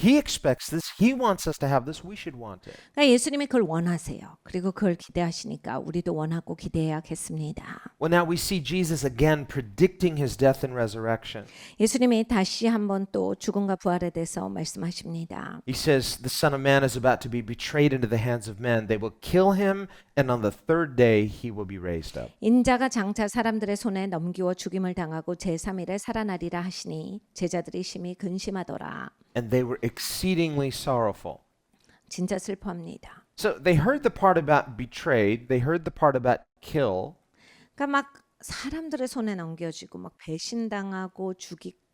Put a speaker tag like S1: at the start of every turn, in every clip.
S1: he expects this. He wants us to have this. We should want it.
S2: 그러니까 예수님이 그걸 원하세요. 그리고 그걸 기대하시니까 우리도 원하고 기대해야겠습니다.
S1: Well, now we see Jesus again predicting his death and resurrection.
S2: 예수님이 다시 한번 또 죽음과 부활에 대해서 말씀하십니다.
S1: He says, the Son of Man is about to be betrayed into the hands of men. They will kill him, and on the third day he will be raised up.
S2: 인자가 장차 사람들의 손에 넘기워 죽임을 당하고 제3일에 살아나리라 하시니 제자들이 심히 근심하더라.
S1: And they were exceedingly sorrowful.
S2: 진짜 슬퍼합니다.
S1: So they heard the part about betrayed. They heard the part about kill.
S2: 그러니까 막 사람들의 손에 넘겨지고 막 배신당하고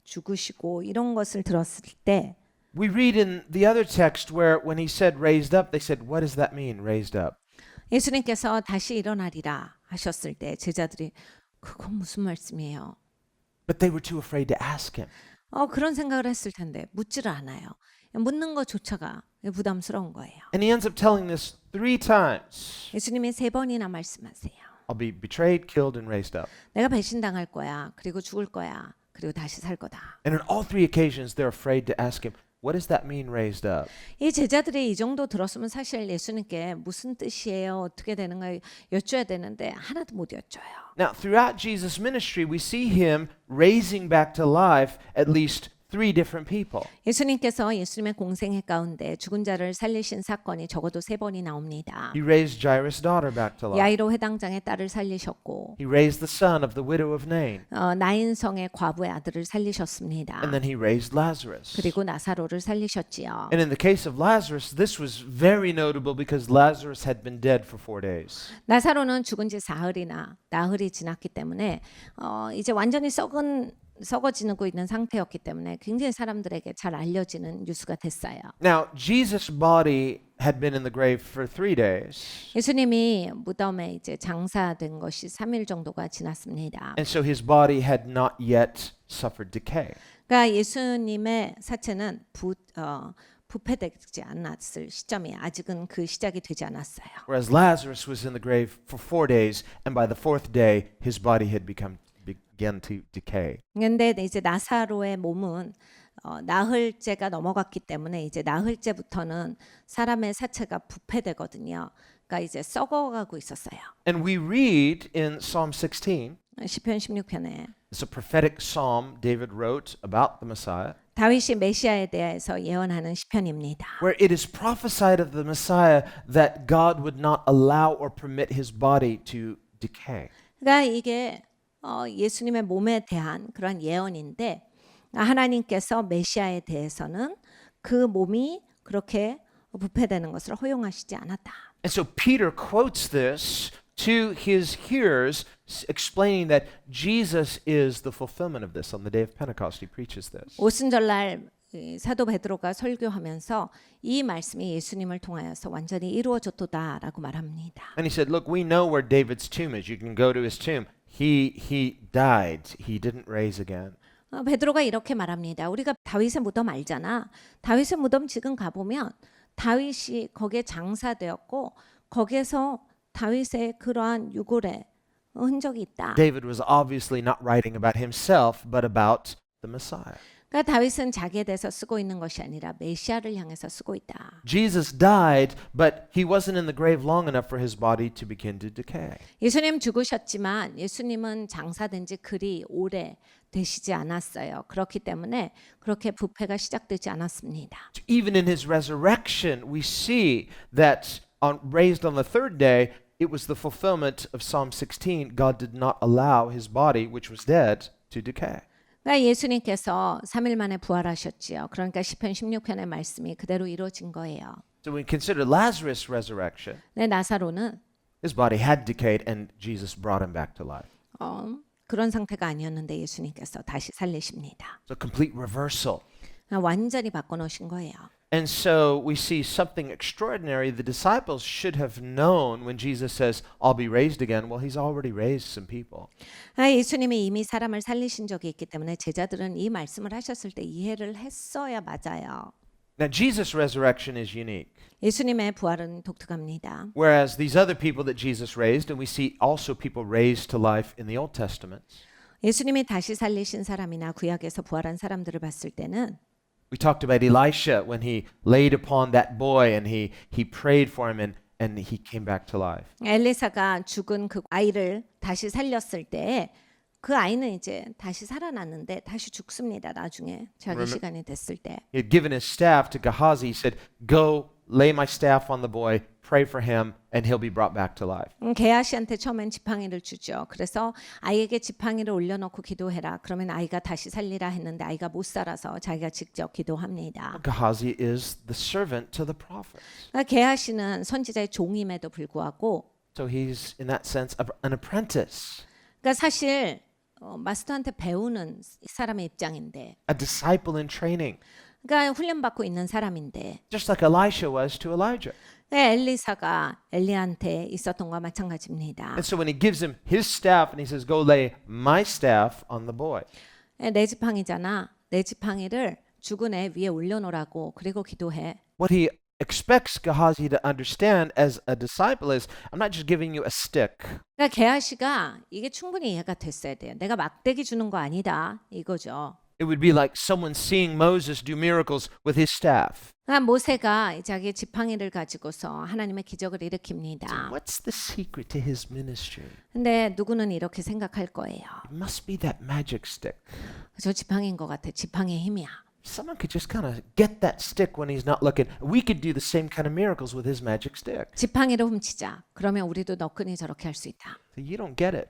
S2: 죽으시고 이런 것을 들었을 때
S1: We read in the other text where when he said raised up, they said, what does that mean, raised up?
S2: 예수님께서 다시 일어나리라 하셨을 때 제자들이 그건 무슨 말씀이에요?
S1: But they were too afraid to ask him.
S2: 그런 생각을 했을 텐데 묻지를 않아요. 묻는 것조차가 부담스러운 거예요.
S1: And he ends up telling this 3 times.
S2: 예수님이 3번이나 말씀하세요.
S1: I'll be betrayed, killed, and raised up.
S2: 내가 배신당할 거야. 그리고 죽을 거야. 그리고 다시 살 거다.
S1: And on all 3 occasions, they're afraid to ask him, what does that mean, raised up?
S2: 이 제자들이 이 정도 들었으면 사실 예수님께 무슨 뜻이에요? 어떻게 되는가 여쭤야 되는데 하나도 못 여쭤요.
S1: Now, throughout Jesus' ministry, we see him raising back to life at least 3 different people.
S2: 예수님께서 예수님의 공생애 가운데 죽은 자를 살리신 사건이 적어도 3번이 나옵니다.
S1: He raised Jairus' daughter back to life.
S2: 야이로 회당장의 딸을 살리셨고
S1: He raised the son of the widow of Nain.
S2: 나인성의 과부의 아들을 살리셨습니다.
S1: And then he raised Lazarus.
S2: 그리고 나사로를 살리셨지요.
S1: And in the case of Lazarus, this was very notable because Lazarus had been dead for 4 days.
S2: 나사로는 죽은 지 나흘이 지났기 때문에 이제 완전히 썩어지고 있는 상태였기 때문에 굉장히 사람들에게 잘 알려지는 뉴스가 됐어요.
S1: Now, Jesus' body had been in the grave for 3 days.
S2: 예수님이 무덤에 이제 장사된 것이 3일 정도가 지났습니다.
S1: And so his body had not yet suffered decay.
S2: 그러니까 예수님의 사체는 부패되지 않았을 시점이 아직은 그 시작이 되지 않았어요.
S1: Whereas Lazarus was in the grave for 4 days, and by the 4th day, his body had began to decay.
S2: 근데 이제 나사로의 몸은 나흘째가 넘어갔기 때문에 이제 나흘째부터는 사람의 사체가 부패되거든요. 그러니까 이제 썩어가고 있었어요.
S1: And we read in Psalm 16,
S2: 시편 16편에
S1: it's a prophetic psalm David wrote about the Messiah,
S2: 다윗이 메시아에 대해서 예언하는 시편입니다.
S1: where it is prophesied of the Messiah that God would not allow or permit his body to decay.
S2: 그러니까 이게 예수님의 몸에 대한 그런 예언인데 하나님께서 메시아에 대해서는 그 몸이 그렇게 부패되는 것을 허용하시지 않았다.
S1: And so Peter quotes this to his hearers, explaining that Jesus is the fulfillment of this. On the day of Pentecost, he preaches this.
S2: 오순절날 사도 베드로가 설교하면서 이 말씀이 예수님을 통하여서 완전히 이루어졌도다라고 말합니다.
S1: And he said, look, we know where David's tomb is. You can go to his tomb. He died. He didn't raise again.
S2: 베드로가 이렇게 말합니다. 우리가 다윗의 무덤 알잖아. 다윗의 무덤 지금 가보면 다윗이 거기에 장사되었고 거기에서 다윗의 그러한 유골의 흔적이 있다.
S1: David was obviously not writing about himself, but about the Messiah.
S2: 그러니까 다윗은 자기에 대해서 쓰고 있는 것이 아니라 메시아를 향해서 쓰고 있다.
S1: Jesus died, but he wasn't in the grave long enough for his body to begin to decay.
S2: 예수님 죽으셨지만 예수님은 장사된 지 그리 오래 되시지 않았어요. 그렇기 때문에 그렇게 부패가 시작되지 않았습니다.
S1: Even in his resurrection, we see that raised on the 3rd day, it was the fulfillment of Psalm 16. God did not allow his body, which was dead, to decay.
S2: 그러니까 예수님께서 3일 만에 부활하셨지요. 그러니까 시편 16편의 말씀이 그대로 이루어진 거예요.
S1: So when we consider Lazarus' resurrection,
S2: 네, 나사로는
S1: his body had decayed and Jesus brought him back to life.
S2: 그런 상태가 아니었는데 예수님께서 다시 살리십니다.
S1: So complete reversal.
S2: 완전히 바꿔놓으신 거예요.
S1: And so we see something extraordinary. The disciples should have known when Jesus says, I'll be raised again. Well, he's already raised some people.
S2: 예수님이 이미 사람을 살리신 적이 있기 때문에 제자들은 이 말씀을 하셨을 때 이해를 했어야 맞아요.
S1: Now, Jesus' resurrection is unique.
S2: 예수님의 부활은 독특합니다.
S1: Whereas these other people that Jesus raised, and we see also people raised to life in the Old Testament,
S2: 예수님이 다시 살리신 사람이나 구약에서 부활한 사람들을 봤을 때는
S1: We talked about Elisha when he laid upon that boy and he prayed for him and he came back to life.
S2: 엘리사가 죽은 그 아이를 다시 살렸을 때 그 아이는 이제 다시 살아났는데 다시 죽습니다. 나중에 자기 시간이 됐을 때.
S1: He had given his staff to Gehazi. He said, "Go lay my staff on the boy, pray for him, and he'll be brought back to life."
S2: 게하시한테 처음엔 지팡이를 주죠. 그래서 아이에게 지팡이를 올려놓고 기도해라. 그러면 아이가 다시 살리라 했는데 아이가 못 살아서 자기가 직접 기도합니다.
S1: Gehazi is the servant to the prophets.
S2: 그러니까 게하시는 선지자의 종임에도 불구하고
S1: So he's, in that sense, an apprentice,
S2: 그러니까 사실 마스터한테 배우는 사람의 입장인데
S1: a disciple in training,
S2: 그러니까 훈련받고 있는 사람인데
S1: just like Elisha was to Elijah.
S2: 엘리사가 엘리야한테 있었던 것과 마찬가지입니다.
S1: And so when he gives him his staff and he says, "Go lay my staff on the boy,"
S2: 내 지팡이잖아. 내 지팡이를 죽은 애 위에 올려놓으라고 그리고 기도해.
S1: what he expects Gehazi to understand as a disciple is, I'm not just giving you a stick.
S2: 그러니까 게하시가 이게 충분히 이해가 됐어야 돼요. 내가 막대기 주는 거 아니다 이거죠.
S1: It would be like someone seeing Moses do miracles with his staff.
S2: 그러니까 모세가 자기 지팡이를 가지고서 하나님의 기적을 일으킵니다.
S1: What's the secret to his ministry?
S2: 근데 누구는 이렇게 생각할 거예요.
S1: It must be that magic stick.
S2: 저 지팡이인 것 같아. 지팡이의 힘이야.
S1: Someone could just kind of get that stick when he's not looking. We could do the same kind of miracles with his magic stick.
S2: 지팡이를 훔치자. 그러면 우리도 너끈히 저렇게 할 수 있다.
S1: So you don't get it.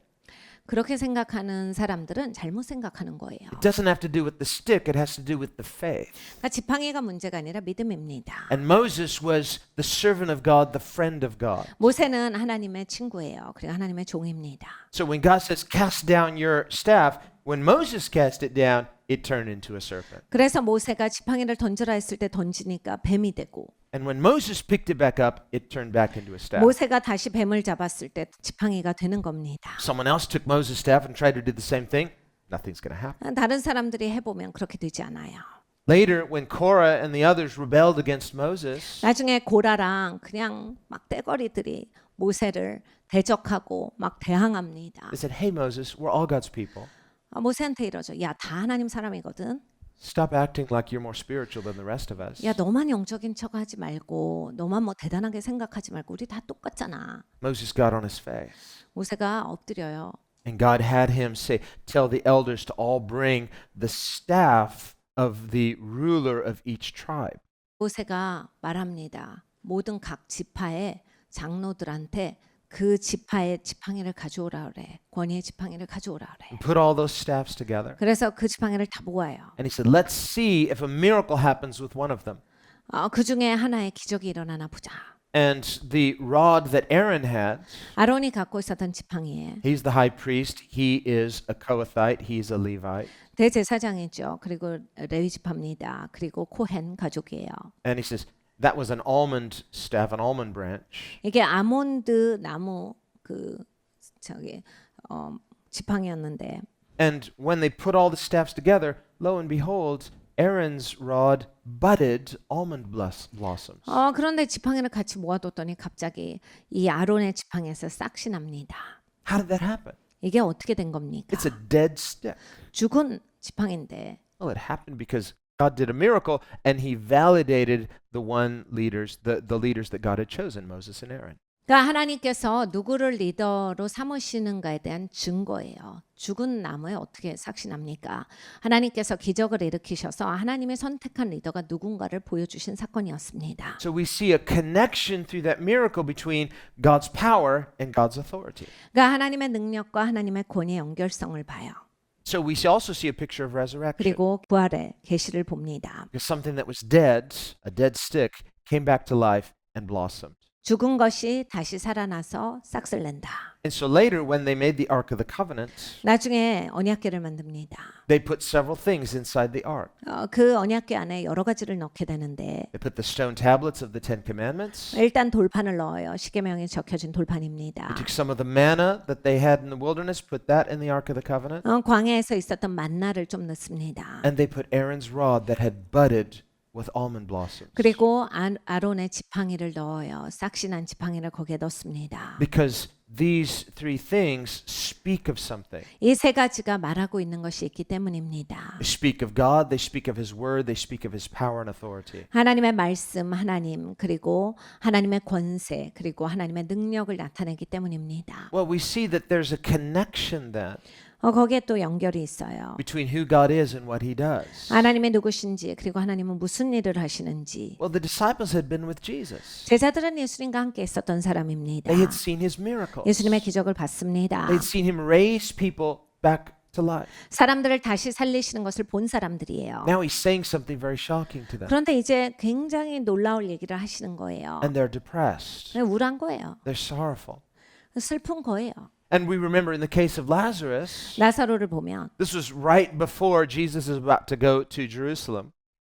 S2: 그렇게 생각하는 사람들은 잘못 생각하는 거예요.
S1: It doesn't have to do with the stick. It has to do with the faith.
S2: 그러니까 지팡이가 문제가 아니라 믿음입니다.
S1: And Moses was the servant of God, the friend of God.
S2: 모세는 하나님의 친구예요. 그리고 하나님의 종입니다.
S1: So when God says, cast down your staff, when Moses cast it down, it turned into a serpent.
S2: 그래서 모세가 지팡이를 던져라 했을 때 던지니까 뱀이 되고
S1: And when Moses picked it back up, it turned back into a staff.
S2: 모세가 다시 뱀을 잡았을 때 지팡이가 되는 겁니다.
S1: Someone else took Moses' staff and tried to do the same thing. Nothing's going to happen.
S2: 다른 사람들이 해보면 그렇게 되지 않아요.
S1: Later, when Korah and the others rebelled against Moses,
S2: 나중에 고라랑 그냥 막 떼거리들이 모세를 대적하고 막 대항합니다.
S1: they said, "Hey Moses, we're all God's people.
S2: 모세한테 이러죠. 야, 다 하나님 사람이거든.
S1: Stop acting like you're more spiritual than the rest of us."
S2: 야, 너만 영적인 척하지 말고 너만 뭐 대단하게 생각하지 말고 우리 다 똑같잖아.
S1: Moses got on his face.
S2: 모세가 엎드려요.
S1: And God had him say, tell the elders to all bring the staff of the ruler of each tribe.
S2: 모세가 말합니다. 모든 각 지파의 장로들한테 그 지파의 지팡이를 가져오라 그래. 권위의 지팡이를 가져오라 그래.
S1: And put all those staffs together.
S2: 그래서 그 지팡이를 다 모아요.
S1: And he said, let's see if a miracle happens with one of them.
S2: 그 중에 하나의 기적이 일어나나 보자.
S1: And the rod that Aaron had,
S2: 아론이 갖고 있었던 지팡이에
S1: he's the high priest. He is a Kohathite. He's a Levite.
S2: 대제사장이죠. 그리고 레위 지파입니다. 그리고 코헨 가족이에요.
S1: And he says, that was an almond staff, an almond branch.
S2: 이게 아몬드 나무 그 저기 지팡이였는데
S1: And when they put all the staffs together, lo and behold, Aaron's rod budded almond blossoms.
S2: 그런데 지팡이를 같이 모아뒀더니 갑자기 이 아론의 지팡이에서 싹이 납니다.
S1: How did that happen?
S2: 이게 어떻게 된 겁니까?
S1: It's a dead stick.
S2: 죽은 지팡인데
S1: Well, it happened because God did a miracle and he validated the leaders that God had chosen, Moses and Aaron.
S2: 그러니까 하나님께서 누구를 리더로 삼으시는가에 대한 증거예요. 죽은 나무에 어떻게 삭이 납니까? 하나님께서 기적을 일으키셔서 하나님의 선택한 리더가 누군가를 보여주신 사건이었습니다.
S1: So we see a connection through that miracle between God's power and God's authority.
S2: 그러니까 하나님의 능력과 하나님의 권위의 연결성을 봐요.
S1: So we also see a picture of resurrection.
S2: 그리고 부활의 계시를 봅니다.
S1: Because something that was dead, a dead stick, came back to life and blossomed.
S2: 죽은 것이 다시 살아나서 싹을 낸다.
S1: And so later, when they made the Ark of the Covenant,
S2: 나중에 언약궤를 만듭니다.
S1: they put several things inside the Ark.
S2: 그 언약궤 안에 여러 가지를 넣게 되는데
S1: They put the stone tablets of the Ten Commandments.
S2: 일단 돌판을 넣어요. 십계명에 적혀진 돌판입니다.
S1: They took some of the manna that they had in the wilderness, put that in the Ark of the Covenant.
S2: 광야에서 있었던 만나를 좀 넣습니다.
S1: And they put Aaron's rod that had budded with almond blossoms.
S2: 그리고 아론의 지팡이를 넣어요. 싹이 난 지팡이를 거기에 넣습니다.
S1: Because these three things speak of something.
S2: 이 세 가지가 말하고 있는 것이 있기 때문입니다.
S1: They speak of God, they speak of His Word, they speak of His power and authority.
S2: 하나님의 말씀, 하나님, 그리고 하나님의 권세, 그리고 하나님의 능력을 나타내기 때문입니다.
S1: Well, we see that there's a connection then
S2: 거기에 또 연결이 있어요.
S1: between who God is and what He does.
S2: 하나님의 누구신지, 그리고 하나님은 무슨 일을 하시는지.
S1: Well, the disciples had been with Jesus.
S2: 제자들은 예수님과 함께 있었던 사람입니다.
S1: They had seen His miracles.
S2: 예수님의 기적을 봤습니다.
S1: They'd seen Him raise people back to life.
S2: 사람들을 다시 살리시는 것을 본 사람들이에요.
S1: Now He's saying something very shocking to them.
S2: 그런데 이제 굉장히 놀라울 얘기를 하시는 거예요.
S1: And they're depressed.
S2: 우울한 거예요.
S1: They're sorrowful.
S2: 슬픈 거예요.
S1: And we remember in the case of Lazarus,
S2: 나사로를 보면
S1: this was right before Jesus is about to go to Jerusalem.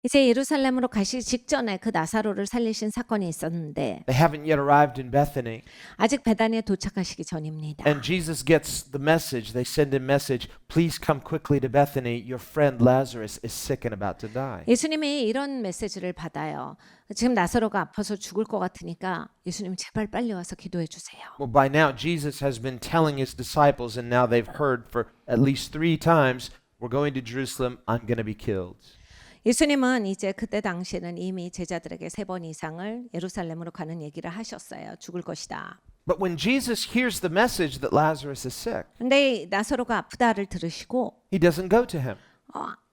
S2: 이제 예루살렘으로 가시기 직전에 그 나사로를 살리신 사건이 있었는데
S1: They haven't yet arrived in Bethany.
S2: 아직 베다니에 도착하시기 전입니다.
S1: And Jesus gets the message. They send him message, please come quickly to Bethany. Your friend Lazarus is sick and about to die.
S2: 예수님이 이런 메시지를 받아요. 지금 나사로가 아파서 죽을 것 같으니까 예수님 제발 빨리 와서 기도해 주세요.
S1: Well, by now, Jesus has been telling his disciples, and now they've heard for at least 3 times, we're going to Jerusalem, I'm going to be killed.
S2: 예수님은 이제 그때 당시에는 이미 제자들에게 3번 이상을 예루살렘으로 가는 얘기를 하셨어요. 죽을 것이다.
S1: But when Jesus hears the message that Lazarus is sick,
S2: 근데 나사로가 아프다를 들으시고
S1: he doesn't go to him.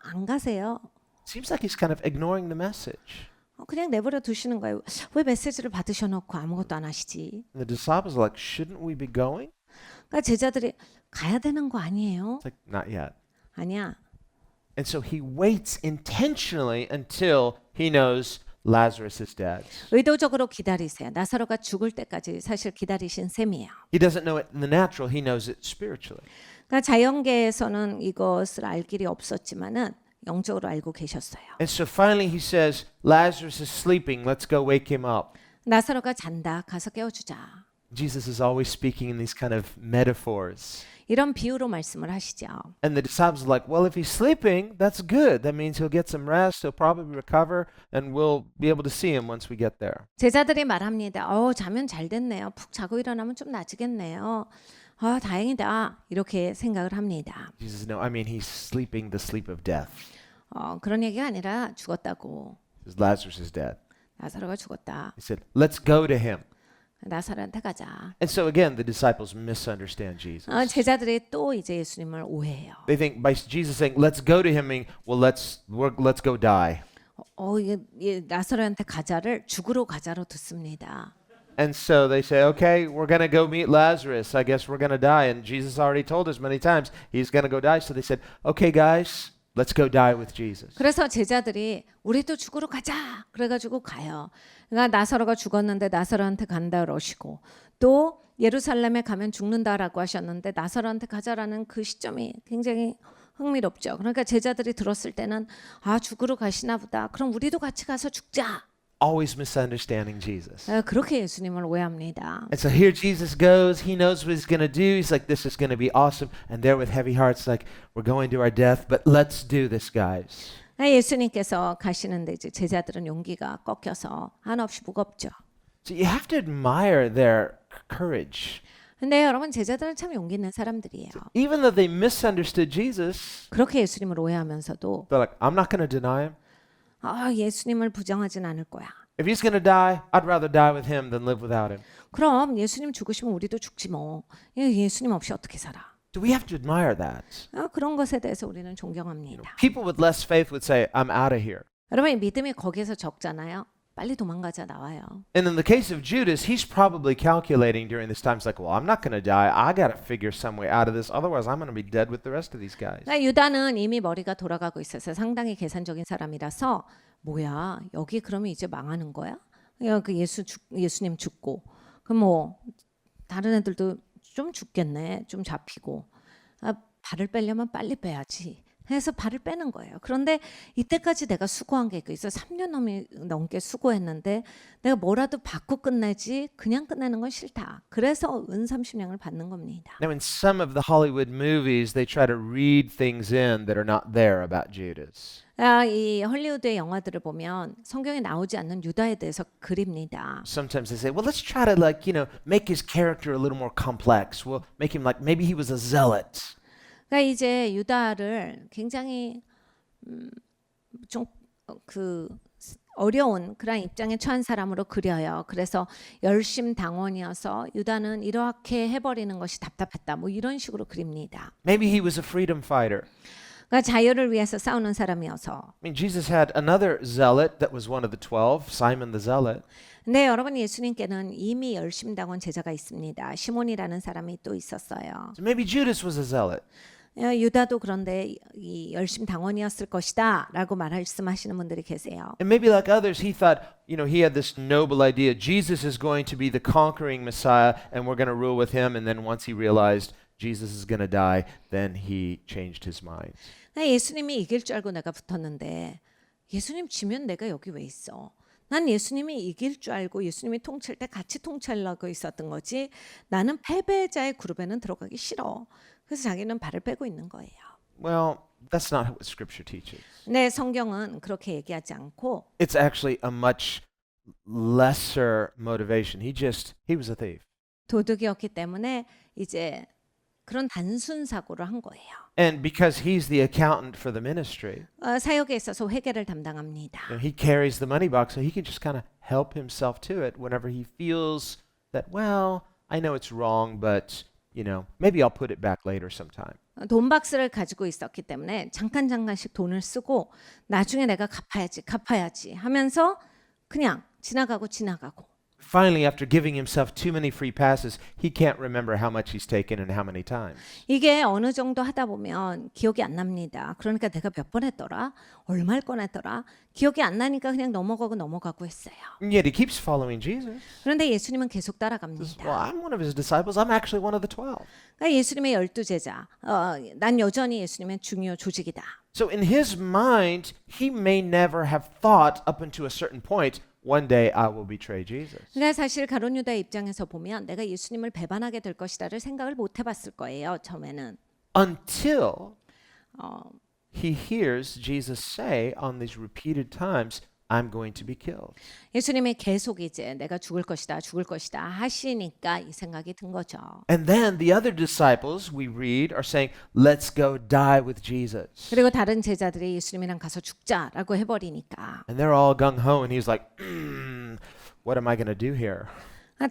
S2: 안 가세요.
S1: Seems like he's kind of ignoring the message.
S2: 그냥 내버려 두시는 거예요. 왜 메시지를 받으셔놓고 아무것도 안 하시지?
S1: And the disciples are like, shouldn't we be going?
S2: 그러니까 제자들이 가야 되는 거 아니에요?
S1: It's like, not yet.
S2: 아니야.
S1: And so he waits intentionally until he knows Lazarus is dead.
S2: 의도적으로 기다리세요. 나사로가 죽을 때까지 사실 기다리신 셈이에요.
S1: He doesn't know it in the natural, he knows it spiritually.
S2: 그러니까 자연계에서는 이것을 알 길이 없었지만은 영적으로 알고 계셨어요.
S1: And so finally he says, Lazarus is sleeping, let's go wake him up.
S2: 나사로가 잔다. 가서 깨워주자.
S1: Jesus is always speaking in these kind of metaphors.
S2: 이런 비유로 말씀을 하시죠.
S1: And the disciples are like, well, if he's sleeping, that's good. That means he'll get some rest, he'll probably recover, and we'll be able to see him once we get there.
S2: 제자들이 말합니다. 자면 잘 됐네요. 푹 자고 일어나면 좀 나아지겠네요. 다행이다. 이렇게 생각을 합니다.
S1: Jesus, no, I mean, he's sleeping the sleep of death.
S2: 그런 얘기가 아니라 죽었다고.
S1: He says, Lazarus is dead.
S2: 나사로가 죽었다.
S1: He said, let's go to him.
S2: 나사로한테 가자.
S1: And so again, the disciples misunderstand Jesus.
S2: 제자들이 또 이제 예수님을 오해해요.
S1: They think by Jesus saying, let's go to him, meaning, well, let's go die.
S2: 이게 나사로한테 가자를 죽으러 가자로 듣습니다.
S1: And so they say, okay, we're going to go meet Lazarus. I guess we're going to die. And Jesus already told us many times he's going to go die. So they said, okay, guys, let's go die with Jesus.
S2: 그래서 제자들이 우리도 죽으러 가자. 그래가지고 가요. 그러니까 나사로가 죽었는데 나사로한테 간다 그러시고 또 예루살렘에 가면 죽는다라고 하셨는데 나사로한테 가자라는 그 시점이 굉장히 흥미롭죠. 그러니까 제자들이 들었을 때는 죽으러 가시나 보다. 그럼 우리도 같이 가서 죽자.
S1: Always misunderstanding Jesus.
S2: 그렇게 예수님을 오해합니다.
S1: And so here Jesus goes. He knows what he's going to do. He's like, this is going to be awesome. And there with heavy hearts, like, we're going to our death, but let's do this, guys.
S2: 예수님께서 가시는데 이제 제자들은 용기가 꺾여서 한없이 무겁죠.
S1: So you have to admire their courage.
S2: 근데 여러분 제자들은 참 용기 있는 사람들이에요.
S1: Even though they misunderstood Jesus,
S2: 그렇게 예수님을 오해하면서도
S1: they're like, I'm not going to deny him.
S2: 예수님을 부정하진 않을 거야.
S1: If he's going to die, I'd rather die with him than live without him.
S2: 그럼 예수님 죽으시면 우리도 죽지 뭐. 예수님 없이 어떻게 살아?
S1: So we have to admire that.
S2: 그런 것에 대해서 우리는 존경합니다.
S1: People with less faith would say, I'm out of here.
S2: 여러분 믿음이 거기에서 적잖아요. 빨리 도망가자 나와요.
S1: And in the case of Judas, he's probably calculating during this time, it's like, well, I'm not going to die. I got to figure some way out of this. Otherwise, I'm going to be dead with the rest of these guys.
S2: 그러니까 유다는 이미 머리가 돌아가고 있어서 상당히 계산적인 사람이라서 뭐야 여기 그러면 이제 망하는 거야? 그 예수님 죽고 그럼 뭐 다른 애들도 좀 죽겠네 좀 잡히고 발을 빼려면 빨리 빼야지 해서 발을 빼는 거예요. 그런데 이때까지 내가 수고한 게 있어 3년 넘게 수고했는데 내가 뭐라도 받고 끝내지 그냥 끝내는 건 싫다. 그래서 은 30냥을 받는 겁니다.
S1: Now, in some of the Hollywood movies, they try to read things in that are not there about Judas.
S2: 이 헐리우드의 영화들을 보면 성경에 나오지 않는 유다에 대해서 그립니다.
S1: Sometimes they say, well, let's try to make his character a little more complex. We'll make him like maybe he was a zealot.
S2: 그러니까 이제 유다를 굉장히 좀 그 어려운 그런 입장에 처한 사람으로 그려요. 그래서 열심당원이어서 유다는 이렇게 해버리는 것이 답답했다. 뭐 이런 식으로 그립니다.
S1: Maybe he was a freedom fighter.
S2: 그러니까 자유를 위해서 싸우는 사람이어서.
S1: I mean, Jesus had another zealot that was one of the 12, Simon the Zealot.
S2: 근데 여러분 예수님께는 이미 열심당원 제자가 있습니다. 시몬이라는 사람이 또 있었어요.
S1: So maybe Judas was a zealot.
S2: 유다도 그런데 이 열심당원이었을 것이다라고 말씀하시는 분들이 계세요.
S1: And maybe like others, he thought, he had this noble idea. Jesus is going to be the conquering Messiah, and we're going to rule with him. And then once he realized Jesus is going to die, then he changed his mind.
S2: 예수님이 이길 줄 알고 내가 붙었는데 예수님 지면 내가 여기 왜 있어? 난 예수님이 이길 줄 알고 예수님이 통치할 때 같이 통치하려고 있었던 거지. 나는 패배자의 그룹에는 들어가기 싫어. 그래서 자기는 발을 빼고 있는 거예요.
S1: Well, that's not what Scripture teaches.
S2: 네, 성경은 그렇게 얘기하지 않고
S1: It's actually a much lesser motivation. He was a thief.
S2: 도둑이었기 때문에 이제 그런 단순 사고를 한 거예요.
S1: And because he's the accountant for the ministry,
S2: 사역에 있어서 회계를 담당합니다.
S1: he carries the money box, so he can just kind of help himself to it whenever he feels that, well, I know it's wrong, but maybe I'll put it back later sometime.
S2: 돈 박스를 가지고 있었기 때문에 잠깐씩 돈을 쓰고 나중에 내가 갚아야지 하면서 그냥 지나가고.
S1: Finally, after giving himself too many free passes, he can't remember how much he's taken and how many times.
S2: 이게 어느 정도 하다 보면 기억이 안 납니다. 그러니까 내가 몇 번 했더라? 얼마를 꺼냈더라? 기억이 안 나니까 그냥 넘어가고 했어요.
S1: And yet he keeps following Jesus.
S2: 그런데 예수님은 계속
S1: Says,
S2: 따라갑니다.
S1: well, I'm one of his disciples. I'm actually one of the 12.
S2: 그러니까 예수님의 12제자. 난 여전히 예수님의 중요 조직이다.
S1: So in his mind, he may never have thought up until a certain point, one day I will betray Jesus.
S2: 근데 사실 가룟 유다의 입장에서 보면 내가 예수님을 배반하게 될 것이다를 생각을 못 해봤을 거예요. 처음에는.
S1: Until he hears Jesus say on these repeated times, I'm going to be killed.
S2: 예수님이 계속 이제 내가 죽을 것이다 하시니까 이 생각이 든 거죠.
S1: And then the other disciples we read are saying, let's go die with Jesus.
S2: 그리고 다른 제자들이 예수님이랑 가서 죽자라고 해버리니까
S1: And they're all gung-ho and he's like, what am I going to do here?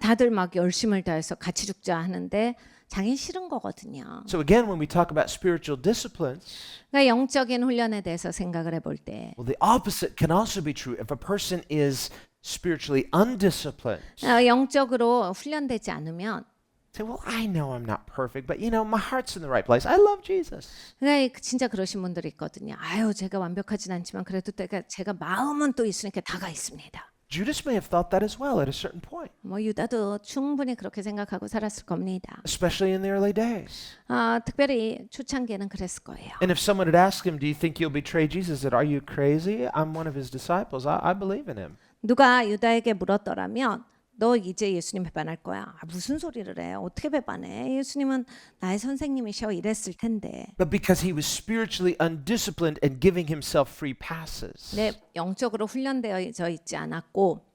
S2: 다들 막 열심을 다해서 같이 죽자 하는데 자긴 싫은 거거든요.
S1: So again, when we talk about spiritual disciplines,
S2: 그러니까 영적인 훈련에 대해서 생각을 해볼 때
S1: well, the opposite can also be true. If a person is spiritually undisciplined,
S2: 영적으로 훈련되지 않으면
S1: say, well, I know I'm not perfect, but my heart's in the right place. I love Jesus.
S2: 그러니까 진짜 그러신 분들이 있거든요. 아유, 제가 완벽하진 않지만 그래도 제가 마음은 또 예수님께 다가 있습니다.
S1: Judas may have thought that as well at a certain point,
S2: 뭐 유다도 충분히 그렇게 생각하고 살았을 겁니다.
S1: especially in the early days.
S2: 특별히 초창기에는 그랬을 거예요.
S1: And if someone had asked him, do you think you'll betray Jesus? He said, are you crazy? I'm one of his disciples. I believe in him.
S2: 누가 유다에게 물었더라면 너 이제 예수님 배반할 거야. 무슨 소리를 해? 어떻게 배반해? 예수님은 나의 선생님이셔 이랬을 텐데.
S1: But because he was spiritually undisciplined and giving himself free passes.
S2: 네, 영적으로 훈련되어 있지 않았고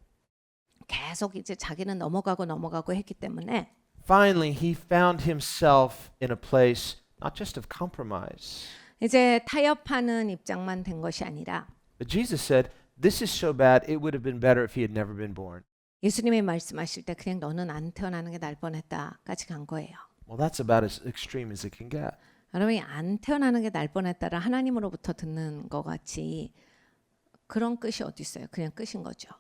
S2: 계속 이제 자기는 넘어가고 했기 때문에
S1: Finally, he found himself in a place not just of compromise.
S2: 이제 타협하는 입장만 된 것이 아니라
S1: But Jesus said, this is so bad, it would have been better if he had never been born.
S2: 예수님이 말씀하실 때 그냥 너는 안 태어나는 게 날 뻔했다까지 간 거예요.
S1: Well, that's about as extreme as it can get.
S2: 여러분이 안 태어나는 게 날 뻔했다를 하나님으로부터 듣는 것 같이 그런 끝이 어디 있어요? 그냥 끝인 거죠.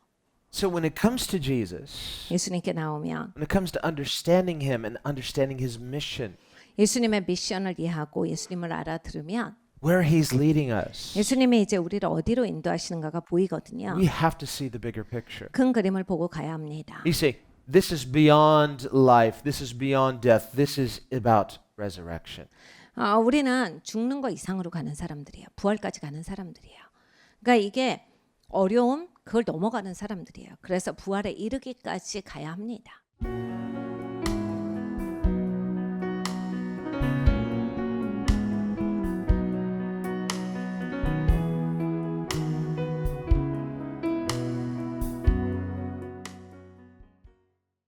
S1: So when it comes to Jesus,
S2: 예수님께 나오면
S1: when it comes to understanding him and understanding his mission,
S2: 예수님의 미션을 이해하고 예수님을 알아들으면
S1: where he's leading us,
S2: 예수님이 이제 우리를 어디로 인도하시는가가 보이거든요.
S1: we have to see the bigger picture.
S2: 큰 그림을 보고 가야 합니다.
S1: You say, this is beyond life, this is beyond death, this is about resurrection.
S2: 우리는 죽는 거 이상으로 가는 사람들이에요. 부활까지 가는 사람들이에요. 그러니까 이게 어려움 그걸 넘어가는 사람들이에요. 그래서 부활에 이르기까지 가야 합니다.